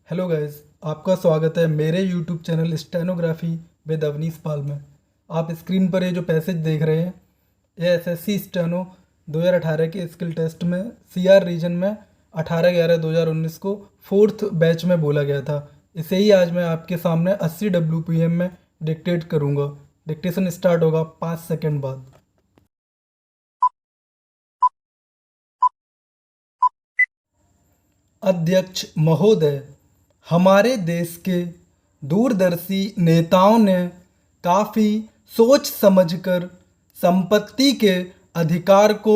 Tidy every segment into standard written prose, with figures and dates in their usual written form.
Hello guys, आपका स्वागत है मेरे YouTube channel stenography with Avnish Pal में। आप स्क्रीन पर ये जो पैसेज देख रहे हैं, ये एसएससी स्टेनो 2018 के स्किल टेस्ट में सीआर रीजन में 18/11/2019 को फोर्थ बैच में बोला गया था। इसे ही आज मैं आपके सामने 80 WPM में डिक्टेट करूँगा। डिक्टेशन स्टार्ट होगा 5 सेकेंड बाद। अध्यक्ष महोदय, हमारे देश के दूरदर्शी नेताओं ने काफ़ी सोच समझकर संपत्ति के अधिकार को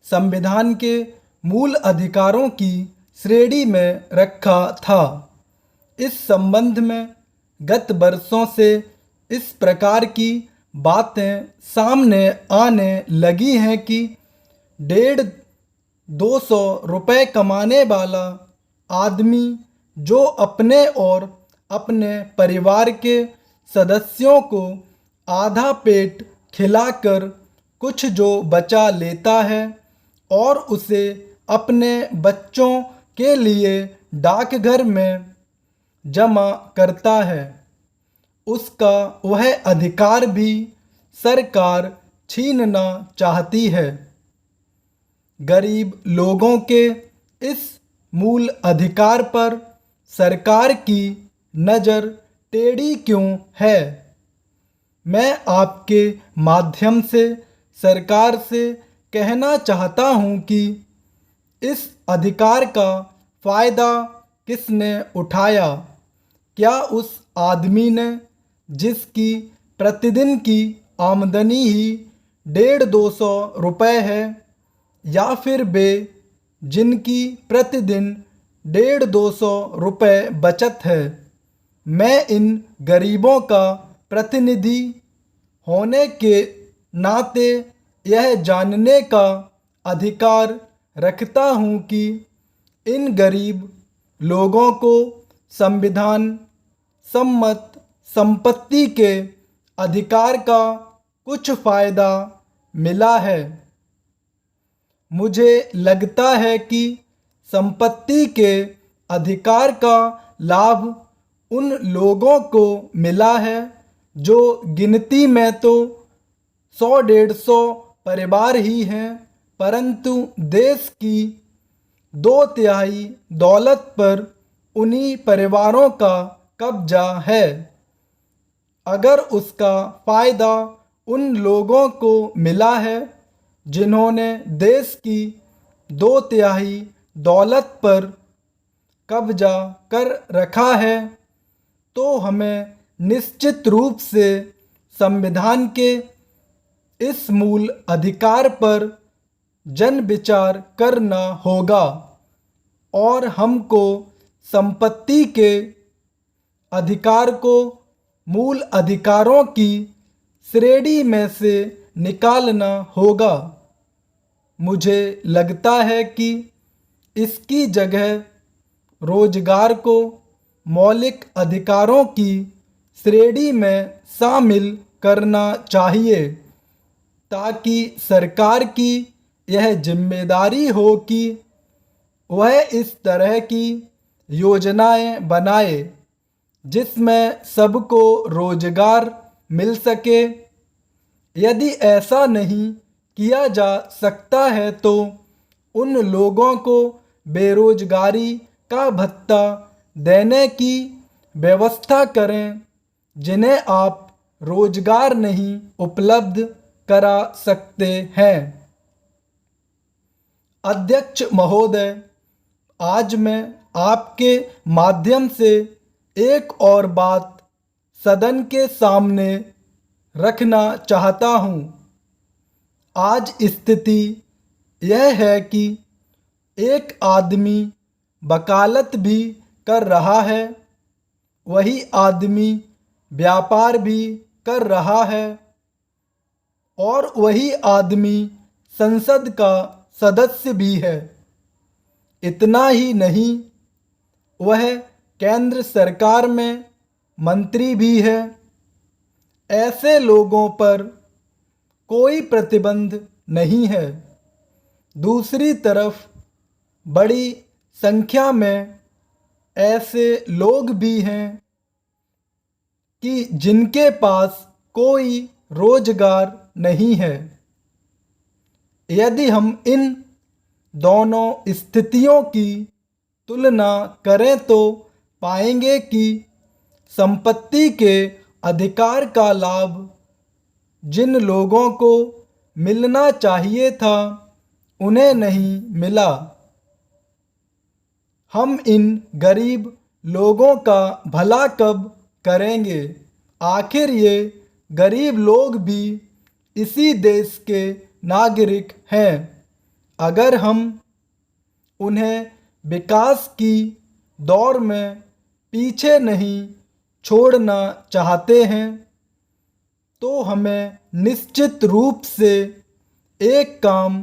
संविधान के मूल अधिकारों की श्रेणी में रखा था। इस संबंध में गत वर्षों से इस प्रकार की बातें सामने आने लगी हैं कि 150-200 रुपये कमाने वाला आदमी जो अपने और अपने परिवार के सदस्यों को आधा पेट खिलाकर कुछ जो बचा लेता है और उसे अपने बच्चों के लिए डाकघर में जमा करता है, उसका वह अधिकार भी सरकार छीनना चाहती है। गरीब लोगों के इस मूल अधिकार पर सरकार की नज़र टेढ़ी क्यों है? मैं आपके माध्यम से सरकार से कहना चाहता हूं कि इस अधिकार का फ़ायदा किसने उठाया? क्या उस आदमी ने जिसकी प्रतिदिन की आमदनी ही 150-200 रुपये है, या फिर वे जिनकी प्रतिदिन 150-200 रुपये बचत है? मैं इन गरीबों का प्रतिनिधि होने के नाते यह जानने का अधिकार रखता हूँ कि इन गरीब लोगों को संविधान सम्मत संपत्ति के अधिकार का कुछ फ़ायदा मिला है। मुझे लगता है कि संपत्ति के अधिकार का लाभ उन लोगों को मिला है जो गिनती में तो 100-150 परिवार ही हैं, परंतु देश की 2/3 दौलत पर उन्हीं परिवारों का कब्जा है। अगर उसका फ़ायदा उन लोगों को मिला है जिन्होंने देश की 2/3 दौलत पर कब्जा कर रखा है, तो हमें निश्चित रूप से संविधान के इस मूल अधिकार पर जन विचार करना होगा और हमको संपत्ति के अधिकार को मूल अधिकारों की श्रेणी में से निकालना होगा। मुझे लगता है कि इसकी जगह रोजगार को मौलिक अधिकारों की श्रेणी में शामिल करना चाहिए, ताकि सरकार की यह जिम्मेदारी हो कि वह इस तरह की योजनाएं बनाए जिसमें सबको रोजगार मिल सके। यदि ऐसा नहीं किया जा सकता है तो उन लोगों को बेरोजगारी का भत्ता देने की व्यवस्था करें जिन्हें आप रोजगार नहीं उपलब्ध करा सकते हैं। अध्यक्ष महोदय, आज मैं आपके माध्यम से एक और बात सदन के सामने रखना चाहता हूँ। आज स्थिति यह है कि एक आदमी वकालत भी कर रहा है, वही आदमी व्यापार भी कर रहा है और वही आदमी संसद का सदस्य भी है। इतना ही नहीं, वह केंद्र सरकार में मंत्री भी है। ऐसे लोगों पर कोई प्रतिबंध नहीं है। दूसरी तरफ बड़ी संख्या में ऐसे लोग भी हैं कि जिनके पास कोई रोजगार नहीं है। यदि हम इन दोनों स्थितियों की तुलना करें तो पाएंगे कि संपत्ति के अधिकार का लाभ जिन लोगों को मिलना चाहिए था उन्हें नहीं मिला। हम इन गरीब लोगों का भला कब करेंगे? आखिर ये गरीब लोग भी इसी देश के नागरिक हैं। अगर हम उन्हें विकास की दौड़ में पीछे नहीं छोड़ना चाहते हैं तो हमें निश्चित रूप से एक काम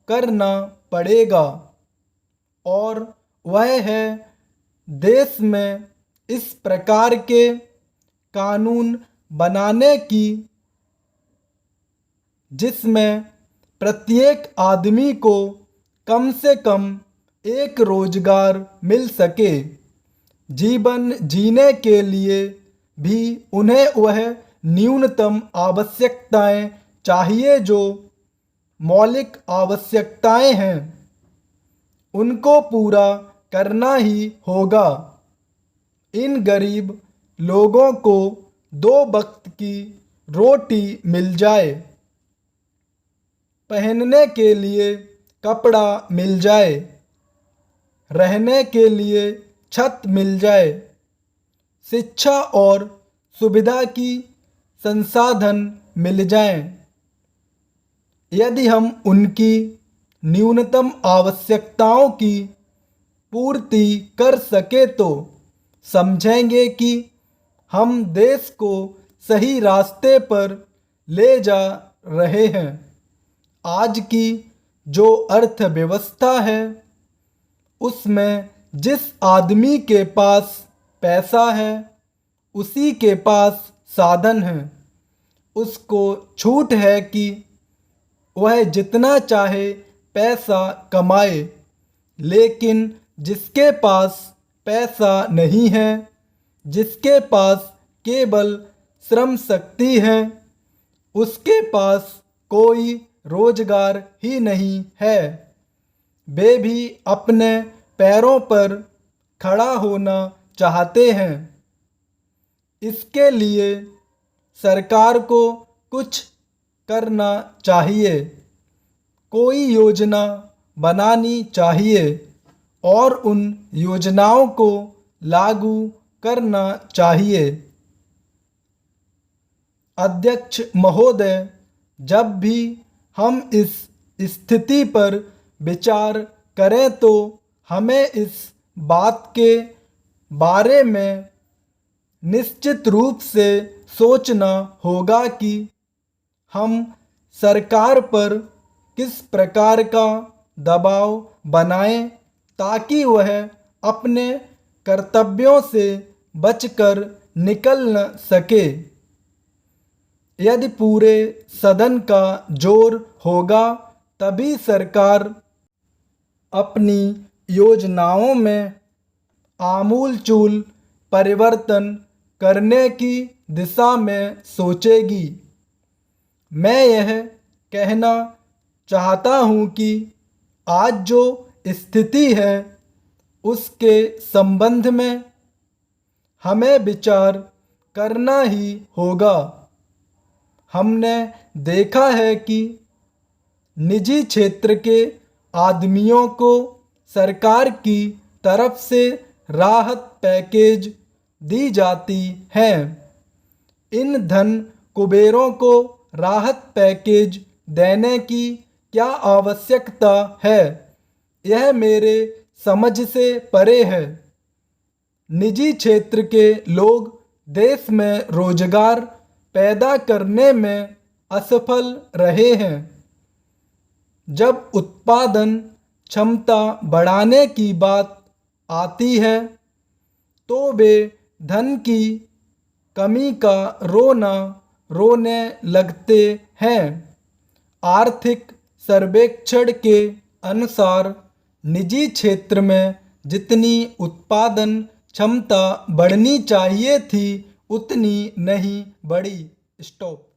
करना पड़ेगा और वह है देश में इस प्रकार के कानून बनाने की जिसमें प्रत्येक आदमी को कम से कम एक रोजगार मिल सके। जीवन जीने के लिए भी उन्हें वह न्यूनतम आवश्यकताएं चाहिए जो मौलिक आवश्यकताएं हैं उनको पूरा करना ही होगा। इन गरीब लोगों को 2 वक्त की रोटी मिल जाए, पहनने के लिए कपड़ा मिल जाए, रहने के लिए छत मिल जाए, शिक्षा और सुविधा की संसाधन मिल जाएं। यदि हम उनकी न्यूनतम आवश्यकताओं की पूर्ति कर सके तो समझेंगे कि हम देश को सही रास्ते पर ले जा रहे हैं। आज की जो अर्थव्यवस्था है उसमें जिस आदमी के पास पैसा है उसी के पास साधन है। उसको छूट है कि वह जितना चाहे पैसा कमाए, लेकिन जिसके पास पैसा नहीं है, जिसके पास केवल श्रम शक्ति है, उसके पास कोई रोजगार ही नहीं है। वे भी अपने पैरों पर खड़ा होना चाहते हैं। इसके लिए सरकार को कुछ करना चाहिए, कोई योजना बनानी चाहिए और उन योजनाओं को लागू करना चाहिए। अध्यक्ष महोदय, जब भी हम इस स्थिति पर विचार करें तो हमें इस बात के बारे में निश्चित रूप से सोचना होगा कि हम सरकार पर किस प्रकार का दबाव बनाएं ताकि वह अपने कर्तव्यों से बचकर निकल न सके। यदि पूरे सदन का जोर होगा तभी सरकार अपनी योजनाओं में आमूलचूल परिवर्तन करने की दिशा में सोचेगी। मैं यह कहना चाहता हूँ कि आज जो स्थिति है उसके संबंध में हमें विचार करना ही होगा। हमने देखा है कि निजी क्षेत्र के आदमियों को सरकार की तरफ से राहत पैकेज दी जाती हैं। इन धन कुबेरों को राहत पैकेज देने की क्या आवश्यकता है, यह मेरे समझ से परे है। निजी क्षेत्र के लोग देश में रोजगार पैदा करने में असफल रहे हैं। जब उत्पादन क्षमता बढ़ाने की बात आती है तो वे धन की कमी का रोने लगते हैं। आर्थिक सर्वेक्षण के अनुसार निजी क्षेत्र में जितनी उत्पादन क्षमता बढ़नी चाहिए थी, उतनी नहीं बढ़ी। स्टॉप।